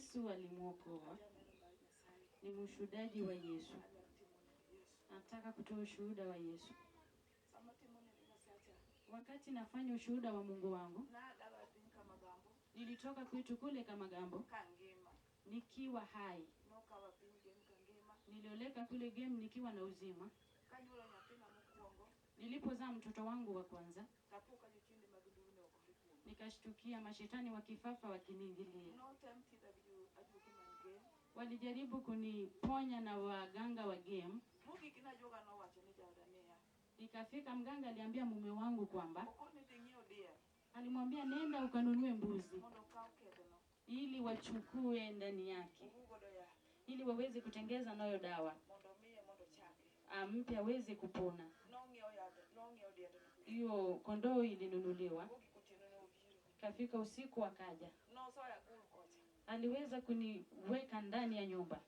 Yesu alimuokoa. Ni mshuhudaji wa Yesu. Nataka kutoa ushuhuda wa Yesu. Wakati nafanya ushuhuda wa Mungu wangu, nilitoka kwetu kule Kamagambo nikiwa hai. Nilioleka kule game nikiwa na uzima. Nilipozaa mtoto wangu wa kwanza, nikashtukia mashetani wa kifafa wakiniingilia. Walijaribu kuniponya na waganga wa game. Nikafika, mganga aliambia mume wangu kwamba alimwambia nenda ukanunue mbuzi ili wachukue ndani yake, ili waweze kutengeza nayo dawa ampe aweze kupona. Hiyo kondoo ilinunuliwa. Kafika usiku akaja. Aliweza kuniweka ndani ya nyumba.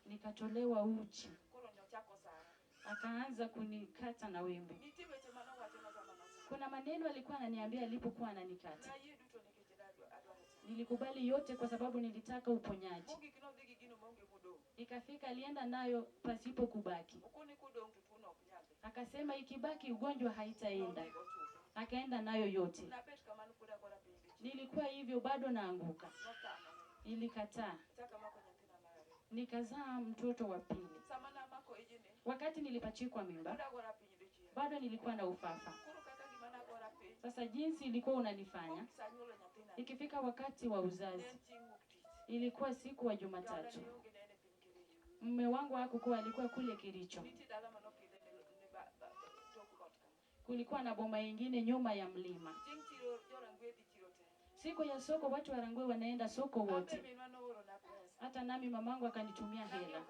Nikatolewa uchi. Akaanza kunikata na wembe. Kuna maneno alikuwa ananiambia alipokuwa ananikata. Nilikubali yote kwa sababu nilitaka uponyaji. Ikafika alienda nayo pasipo kubaki. Akasema ikibaki ugonjwa haitaenda. Akaenda nayo yote. Nilikuwa hivyo bado naanguka. Ilikataa. Nikazaa mtoto wa pili. Wakati nilipachikwa mimba, bado nilikuwa na ufafa. Sasa jinsi ilikuwa unanifanya, ikifika wakati wa uzazi, ilikuwa siku wa Jumatatu. Mume wangu hakukuwa, alikuwa kule Kericho. Kulikuwa na boma nyingine nyuma ya mlima. Siku ya soko watu wa Rangwe wanaenda soko wote. Hata nami mamangu akanitumia hela.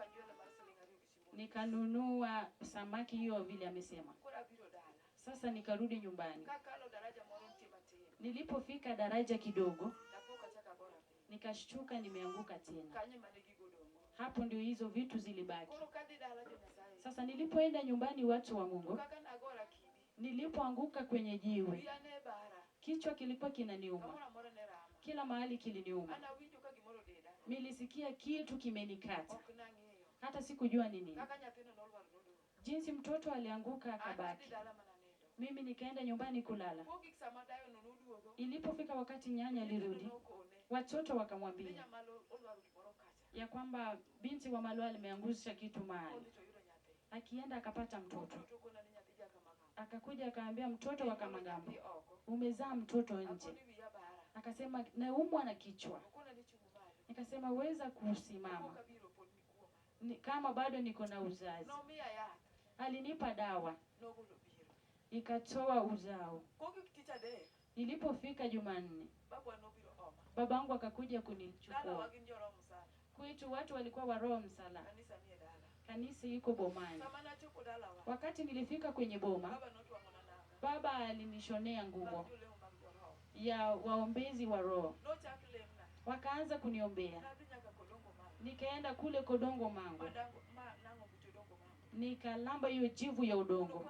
Nikanunua samaki hiyo vile amesema. Sasa nikarudi nyumbani. Nilipofika daraja kidogo, nikashtuka nimeanguka tena. Hapo ndio hizo vitu zilibaki. Sasa nilipoenda nyumbani watu wa Mungu, nilipoanguka kwenye jiwe, kichwa kilikuwa kinaniuma. Kila mahali kiliniuma. Nilisikia kitu kimenikata. Hata sikujua nini. Jinsi mtoto alianguka akabaki. Mimi nikaenda nyumbani kulala. Ilipofika wakati nyanya alirudi, watoto wakamwambia ya kwamba binti wa Malwa ameangusha kitu mahali. Akienda akapata mtoto. Akakuja akaambia mtoto wa Kamagambo, umezaa mtoto nje. Akasema naumwa na kichwa. Nikasema weza kusimama kama bado niko na uzazi. Alinipa dawa. Ikatoa uzao. Ilipofika Jumanne, babangu akakuja kunichukua. Kwetu watu walikuwa wa roho msala. Kanisa iko bomani. Wakati nilifika kwenye boma, baba alinishonea nguo ya waombezi wa roho. Wakaanza kuniombea. Nikaenda kule Kodongo Mango. Nikalamba hiyo jivu ya udongo.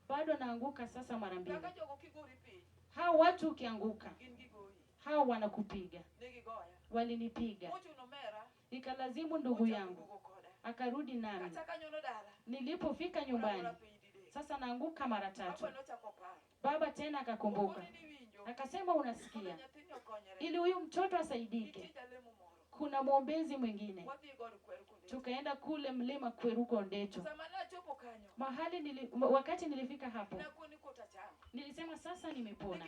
Bado naanguka sasa mara mbili. Hao watu ukianguka, hao wanakupiga. Walinipiga. Ikalazimu ndugu yangu akarudi nami. Nilipofika nyumbani, sasa naanguka mara 3. Baba tena akakumbuka. Akasema unasikia, ili huyu mtoto asaidike, kuna mwombezi mwingine. Tukaenda kule mlima Kweruko Ndeto. Mahali wakati nilifika hapo, nilisema sasa nimepona.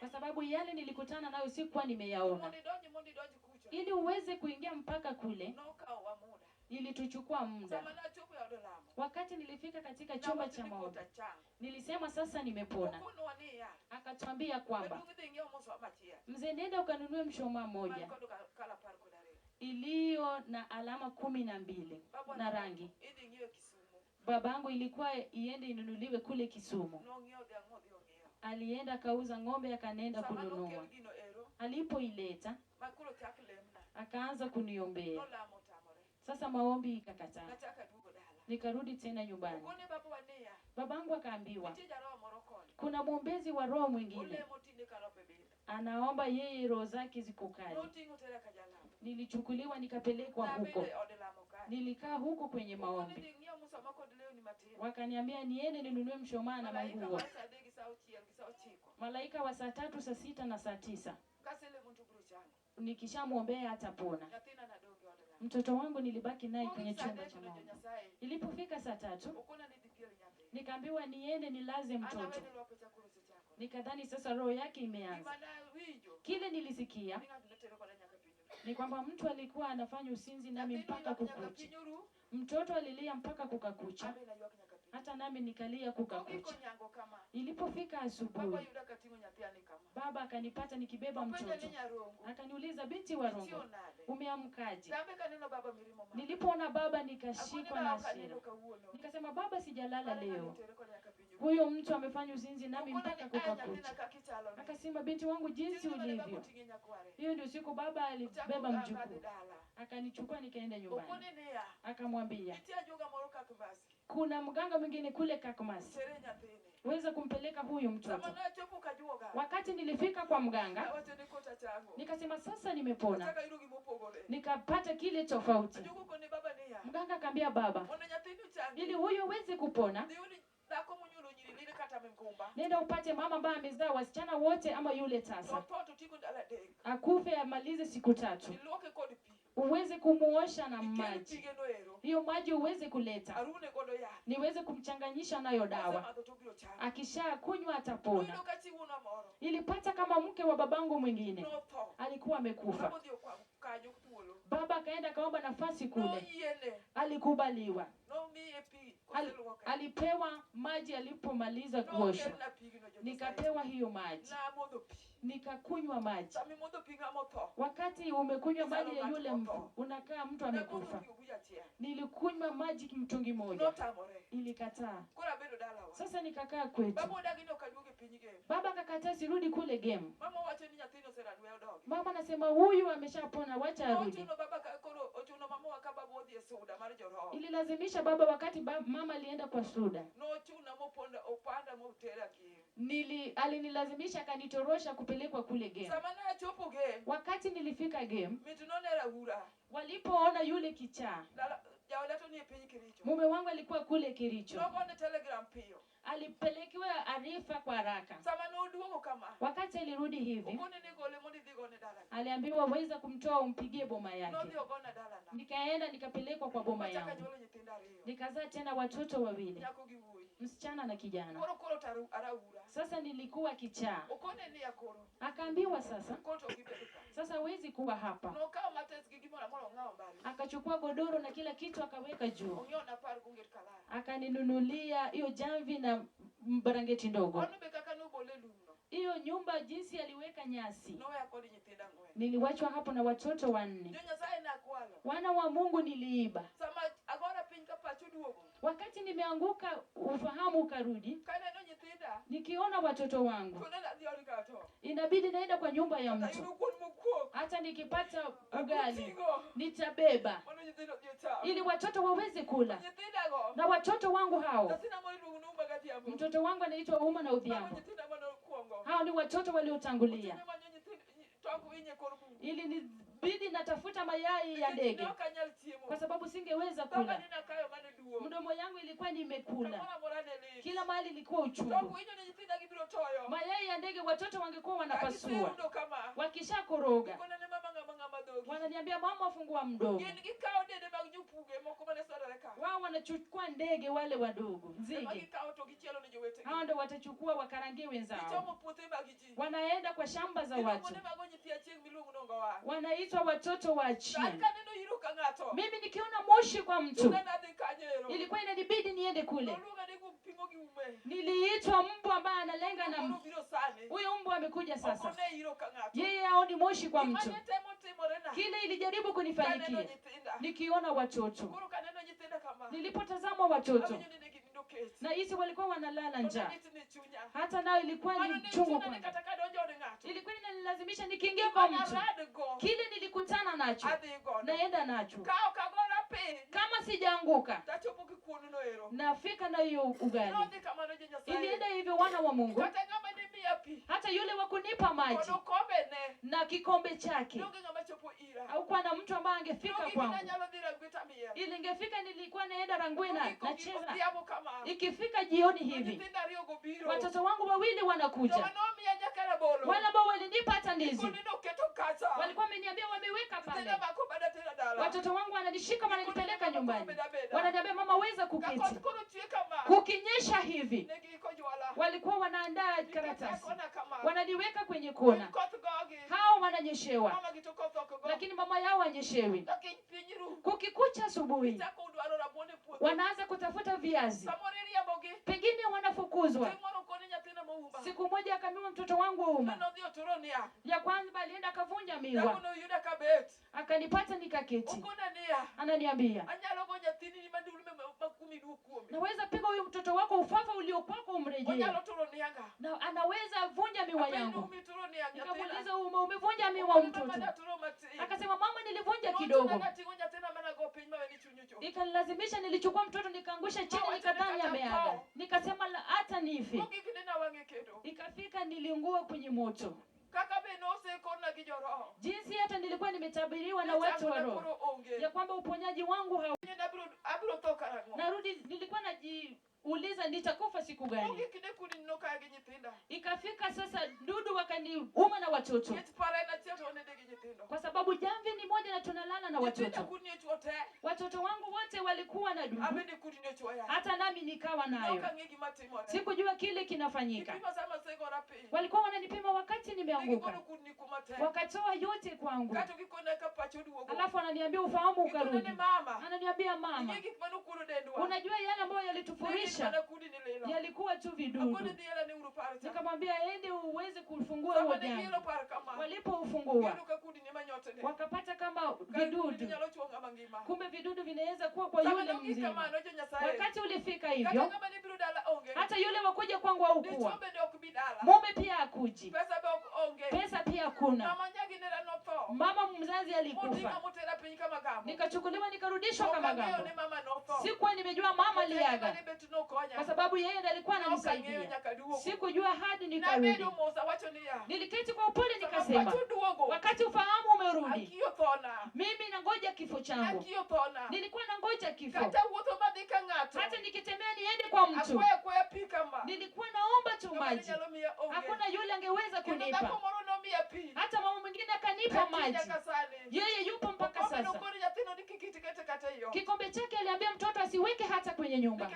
Kwa sababu yale nilikutana nayo sikuwa nimeyaona. Ili uweze kuingia mpaka kule, ili tuchukua muda. Wakati nilifika katika chumba cha maombi, nilisema sasa nimepona. Akatuambia kwamba mzee nenda ukanunue mshumaa moja iliyo na alama 12 na rangi. Babangu ilikuwa iende inunuliwe kule Kisumu. Alienda kauza ng'ombe akaenda kununua. Alipoileta akaanza kuniombea. Sasa maombi ikakataa. Nikarudi tena nyumbani. Babangu akaambiwa kuna mwombezi wa roho mwingine anaomba yeye roho zake ziko kali. Nilichukuliwa nikapelekwa huko. Nilikaa huko kwenye maombi. Wakaniambia niende ninunue mshumaa na manguo. Malaika wa saa 3, saa 6 na saa 9. Nikishamwombea atapona. Mtoto wangu nilibaki naye kwenye chumba cha maombi. Ilipofika saa 3, nikaambiwa niende nilaze mtoto. Nikadhani sasa roho yake imeanza. Kile nilisikia ni kwamba mtu alikuwa anafanya usinzi nami mpaka kukucha. Mtoto alilia mpaka kukakucha. Hata nami nikalia kukakucha. Ilipofika asubuhi, baba akanipata nikibeba mtoto. Akaniuliza, binti wa Rongo, umeamkaje? Nilipoona baba nikashikwa na hasira. Nikasema, baba, sijalala leo. Huyo mtu amefanya uzinzi nami mpaka kukakucha. Akasema, binti wangu, jinsi ulivyo. Hiyo ndio siku baba alibeba mjukuu. Akanichukua nikaenda nyumbani. Akamwambia, kuna mganga mwingine kule Kakmasi. Weza kumpeleka huyu mtoto. Wakati nilifika kwa mganga, nikasema sasa nimepona. Nikapata kile tofauti. Mganga akambia baba, ili huyu weze kupona, nenda upate mama ambaye amezaa wasichana wote ama yule tasa. Akufe amalize siku 3. Uweze kumuosha na maji. Hiyo maji uweze kuleta. Niweze kumchanganyisha nayo dawa. Akisha kunywa atapona. Ilipata kama mke wa babangu mwingine alikuwa amekufa. Baba akaenda kaomba nafasi kule. Alikubaliwa. Alipewa maji alipomaliza kuoshwa. Nikapewa hiyo maji. Nikakunywa maji. Wakati umekunywa maji ya yule mfu, unakaa mtu amekufa. Nilikunywa maji mtungi moja. Ilikataa. Sasa nikakaa kwetu. Baba akakataa sirudi kule game. Mama anasema huyu ameshapona, wacha arudi. Ililazimisha baba wakati mama alienda kwa Suda. Alinilazimisha akanitorosha kupelekwa kule game. Wakati nilifika game, walipoona yule kichaa. Mume wangu alikuwa kule Kericho. Alipelekewa arifa kwa haraka. Wakati alirudi hivi, aliambiwa waweza kumtoa umpigie boma yake. Nikaenda nikapelekwa kwa boma yangu. Nikazaa tena watoto wawili. Msichana na kijana. Sasa nilikuwa kichaa. Akaambiwa sasa huwezi kuwa hapa. Akachukua godoro na kila kitu akaweka juu. Akaninunulia hiyo jamvi na mbarangeti ndogo. Hiyo nyumba jinsi aliweka nyasi. Niliwachwa hapo na watoto 4. Wana wa Mungu niliiba. Wakati nimeanguka ufahamu ukarudi. Nikiona watoto wangu, inabidi naenda kwa nyumba ya mtu. Hata nikipata ugali nitabeba ili watoto waweze kula. Na watoto wangu hao, mtoto wangu anaitwa Uma na Udhiambo. Hao ni watoto waliotangulia. Ili nibidi natafuta mayai ya ndege kwa sababu singeweza kula. Mdomo yangu ilikuwa nimekula. Kila mahali ilikuwa uchungu. Mayai ya ndege watoto wangekuwa wanapasua. Wakisha koroga, wananiambia mama fungua mdomo. Wao wanachukua ndege wale wadogo, nzige. Hao ndio watachukua wakarangie wenzao. Wanaenda kwa shamba za watu. Wanaitwa watoto wa Achieng. Mimi nikiona moshi kwa mtu, ilikuwa inanibidi niende kule. Niliitwa mbwa ambaye analenga na mtu. Huyo mbwa amekuja sasa. Yeye haoni moshi kwa mtu. Kile ilijaribu kunifanyikia. Nikiona watoto. Nilipotazama watoto, na hisi walikuwa wanalala njaa. Hata nao ilikuwa ni chungu kwangu. Ilikuwa inanilazimisha nikiingia kwa mtu. Kile nilikutana nacho, naenda nacho. kama sijaanguka nafika na hiyo ugali. Ilienda hivyo wana wa Mungu. Hata yule wa kunipa maji na kikombe chake au kwa na mtu ambaye angefika kwangu. Ili ingefika nilikuwa naenda Rangwena nacheza. Ikifika jioni hivi watoto wangu wawili wanakuja. Wale ambao walinipa hata ndizi walikuwa wameniambia wameweka pale. Watoto wangu wananishika wananipeleka nyumbani. Wananiambia mama weza kuketi. Kukinyesha hivi walikuwa wanaandaa karatasi. Wananiweka kwenye kona. Hao wananyeshewa. Lakini mama yao hanyeshewi. Kukikucha asubuhi wanaanza kutafuta viazi. Pengine wanafukuzwa. Siku moja akamwambia mtoto wangu Uma ya kwanza alienda akavunja miwa. Akanipata nikaketi. Ananiambia naweza piga huyu mtoto wako ufafa uliokwako umrejee. Na anaweza vunja miwa yangu. Nikamuuliza umevunja miwa mtoto? Akasema mama nilivunja kidogo. Ikalazimisha nilichukua mtoto nikaangusha chini nikadhani ameaga. Nikasema hata nife. Ikafika niliungua kwenye moto. Jinsi hata nilikuwa nimetabiriwa na watu wa roho ya kwamba uponyaji wangu narudi nilikuwa najiuliza nitakufa siku gani. Ikafika sasa dudu wakaniuma na watoto. Kwa sababu jamvi ni moja na tunalala na watoto. Watoto wangu wote walikuwa na dudu. Hata nami nikawa nayo. Sikujua kile kinafanyika. Walikuwa wananipima wakati nimeanguka. Wakatoa yote kwangu. Alafu ananiambia ufahamu ukarudi. Ananiambia mama, unajua yale ambayo yalitufurisha yalikuwa tu vidudu. Nikamwambia ende uweze kufungua huo jamvi. Walipofungua wakapata kama vidudu. Kumbe vidudu vinaweza kuwa kwa yule mzima. Wakati ulifika hivyo hata yule wakuja kwangu haukuwa. Mume pia hakuji. Pesa pia kuna. Mama mzazi alikufa. Nikachukuliwa nikarudishwa kama gambo. Sikuwa nimejua mama aliaga. Kwa sababu yeye ndiye alikuwa ananisaidia. Sikujua hadi nikarudi. Niliketi kwa upole nikasema, wakati ufahamu umerudi, mimi nangoja kifo changu. Nilikuwa nangoja kifo. Hata nikitembea niende kwa mtu, nilikuwa naomba tu maji. Hakuna yule angeweza kunipa. Hata mama mwingine akanipa maji. Yeye yupo mpaka sasa. Kikombe chake aliambia mtoto asiweke hata kwenye nyumba.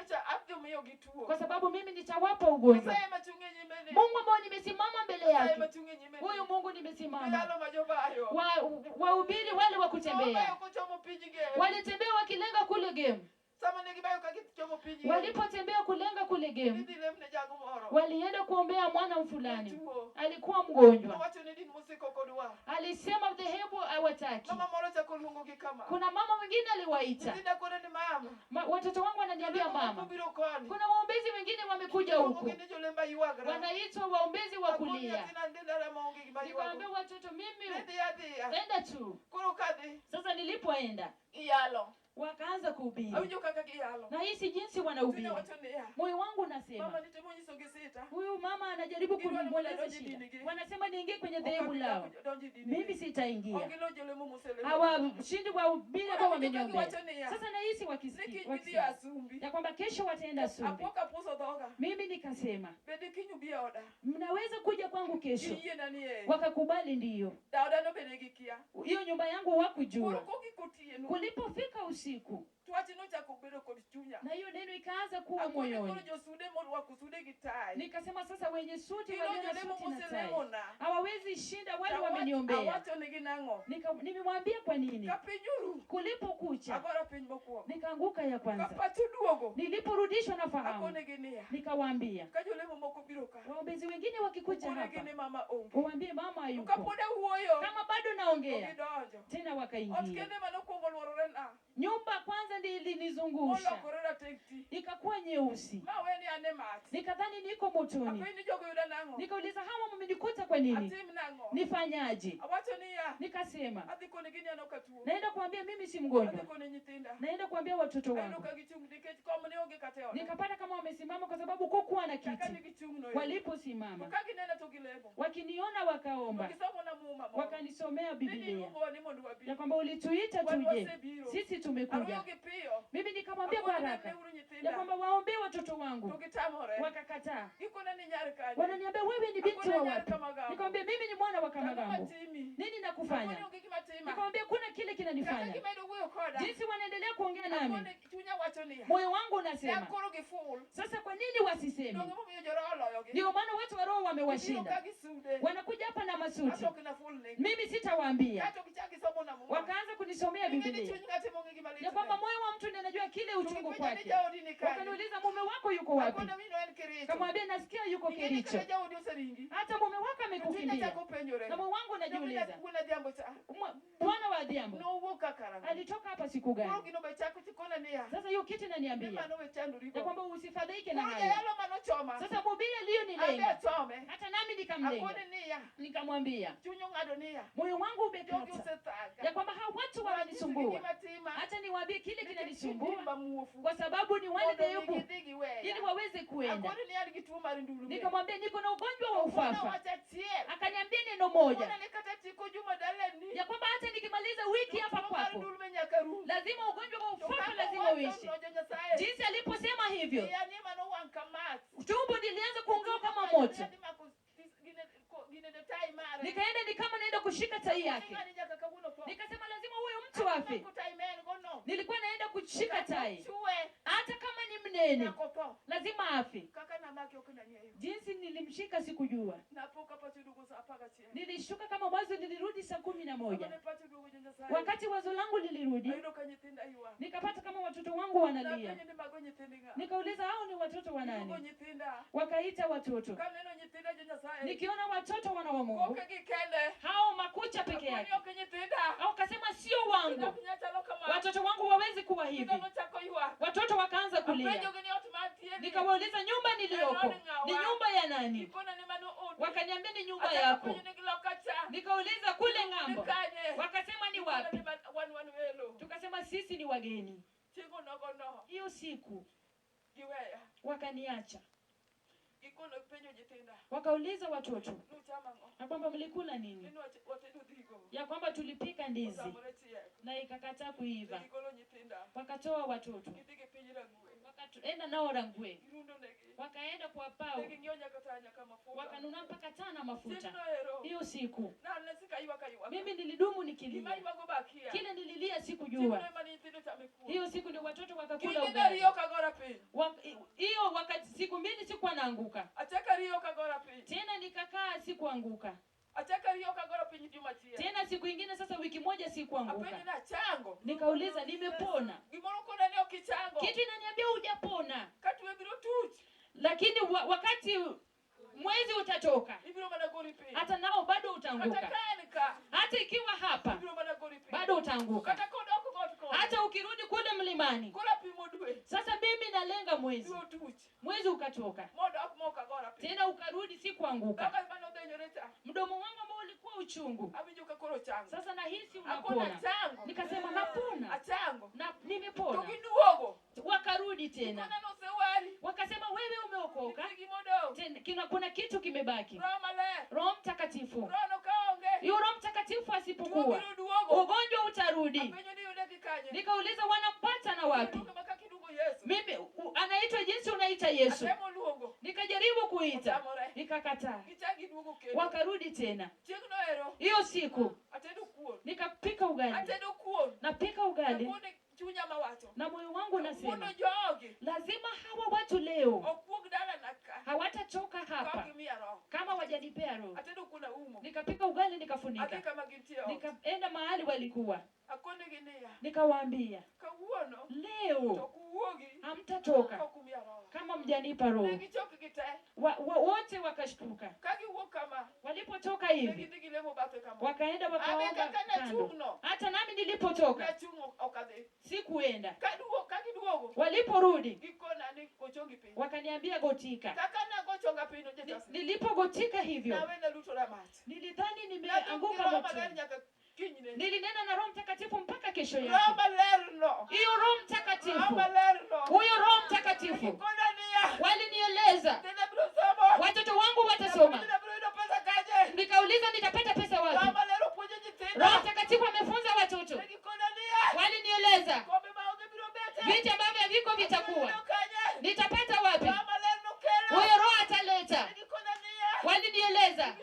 Kwa sababu mimi nitawapa ugonjwa. Mungu ambao nimesimama mbele yake. Huyu Mungu nimesimama. Wahubiri wale wa kutembea. Walitembea wakilenga kule game. Walipotembea kulenga kule game, walienda kuombea mwana mfulani. Alikuwa mgonjwa. Alisema dhehebu hawataki. Kuna mama mwingine aliwaita. Watoto wangu wananiambia mama, kuna waombezi wengine wamekuja huku. Wanaitwa waombezi wa kulia. Nikamwambia watoto mimi enda tu. Sasa nilipoenda wakaanza kuhubiri. Na hii si jinsi wanahubiri. Moyo wangu unasema huyu mama anajaribu kunimweleza shida. Wanasema niingie kwenye dhehebu lao. Mimi sitaingia. Hawashindi wahubiri kwa wameniombea. Sasa na hisi wakisikia ya kwamba kesho wataenda Sumbi. Mimi nikasema mnaweza kuja kwangu kesho. Wakakubali ndiyo. Hiyo nyumba yangu wakujua. Kulipofika usiku na hiyo neno ikaanza kuwa moyoni. Nikasema sasa wenye suti walio na suti na tai hawawezi shinda wale wameniombea. Nimemwambia kwa nini? Kulipokucha nikaanguka ya kwanza. Niliporudishwa na fahamu nikawaambia waombezi wengine wakikuja hapa waambie mama hayuko. Kama bado naongea tena wakaingia. Nyumba kwanza ndiyo ilinizungusha. Ikakuwa nyeusi. Nikadhani niko motoni. Nikauliza hawa mmenikuta kwa nini? Nifanyaje? Nikasema naenda kuambia mimi si mgonjwa. Naenda kuambia watoto wangu. Nikapata kama wamesimama kwa sababu kukuwa na kiti. Waliposimama wakiniona wakaomba. Wakanisomea Biblia. Ya kwamba ulituita tuje. Sisi tumekuja. Mimi nikamwambia kwa haraka ya kwamba waombee watoto wangu. Wakakataa. Wananiambia wewe ni binti wa wapi? Nikamwambia mimi ni mwana wa Kamagambo. Nini nakufanya? Nikamwambia kuna kile kinanifanya. Jinsi wanaendelea kuongea nami, moyo wangu unasema sasa kwa nini wasiseme? Ndio maana watu wa roho wamewashinda. Wanakuja hapa na masuti. Mimi sitawaambia. Wakaanza kunisomea Biblia. Ya kwamba moyo wa mtu ndiye anajua kile uchungu kwake. Wakaniuliza mume wako yuko wapi? Kamwambia nasikia yuko Kericho. Hata mume wako amekukimbia. Na moyo wangu unajiuliza. Bwana wa Adhiambo alitoka hapa siku gani? Sasa hiyo kitu inaniambia ya kwamba usifadhaike na hayo. Sasa mhubiri aliyonilenga hata nami nikamlenga. Nikamwambia moyo wangu umekata ya kwamba hao watu wananisumbua. Hata niwaambie kile kinanisumbua kwa sababu ni wale dhehebu ili waweze kuenda. Nikamwambia niko na ugonjwa wa ufafa. Akaniambia neno moja ya kwamba hata nikimaliza wiki hapa kwako lazima ugonjwa wa ufafa lazima uishi. Jinsi aliposema hivyo tumbo nilianza kuungua kama moto. Nikaenda ni kama naenda kushika tai yake. Nikasema lazima huyo mtu afe. Nilikuwa naenda kushika tai. Hata kama ni mnene lazima afe. Jinsi nilimshika sikujua. Nilishuka kama wazo lilirudi saa 11. Wakati wazo langu lilirudi nikapata kama watoto wangu wanalia. Nikauliza hao ni watoto wa nani? Wakaita watoto. Nikiona watoto wana wa Mungu hao makucha peke yake. Au kasema sio wangu. Watoto wangu wawezi kuwa hivi. Watoto wakaanza kulia. Nikawauliza nyumba niliyoko ni nyumba ya nani? Wakaniambia ni nyumba yako. Nikauliza kule ng'ambo. Wakasema ni wapi? Tukasema sisi ni wageni. Hiyo siku wakaniacha. Wakauliza watoto na kwamba mlikula nini? Ya kwamba tulipika ndizi na ikakataa kuiva. Wakatoa watoto. Wakaenda nao rangwe. Wakaenda kwa pao. Wakanunua mpaka tana mafuta. Hiyo siku mimi nilidumu nikilia. Kile nililia sikujua. Hiyo siku ndio watoto wakakula ugali. Hiyo wakati siku mbili sikuwa naanguka. Tena nikakaa sikuanguka. Tena siku nyingine sasa wiki moja sikuanguka. Nikauliza nimepona. Kitu inaniambia hujapona. Lakini wakati mwezi utatoka hata nao bado utaanguka. Hata ikiwa hapa bado utaanguka. Hata ukirudi kule mlimani. Sasa mimi nalenga mwezi. Mwezi ukatoka. Tena ukarudi sikuanguka. Mdomo wangu ambao ulikuwa uchungu sasa nahisi unapona. Nikasema napona. Na nimepona. Wakarudi tena. Wakasema wewe umeokoka. Tena kuna kitu kimebaki. Roho Mtakatifu. Hiyo Roho Mtakatifu asipokuwa ugonjwa utarudi. Nikauliza wanampata na wapi? Mimi anaitwa jinsi unaita Yesu. Nikajaribu kuita. Nikakataa. Wakarudi tena. Hiyo siku nikapika ugali. Napika ugali. Na moyo wangu nasema lazima hawa watu leo hawatachoka hapa kama wajanipea roho. Nikapika ugali nikafunika. Nikaenda mahali walikuwa. Nikawaambia leo hamtatoka kama mjanipa roho. Wote wakashtuka. Walipotoka hivi wakaenda wakaomba kando. Hata nami nilipotoka sikuenda. Waliporudi wakaniambia gotika. Nilipogotika hivyo nilidhani nimeanguka moto. Nilinena na Roho Mtakatifu mpaka kesho yake. Hiyo Roho Mtakatifu. Huyo Roho Mtakatifu. Walinieleza watoto wangu watasoma. Nikauliza nitapata pesa wapi? Roho Mtakatifu amefunza watoto. Walinieleza viti ambavyo viko vitakuwa. Nitapata wapi? Huyo Roho ataleta. Walinieleza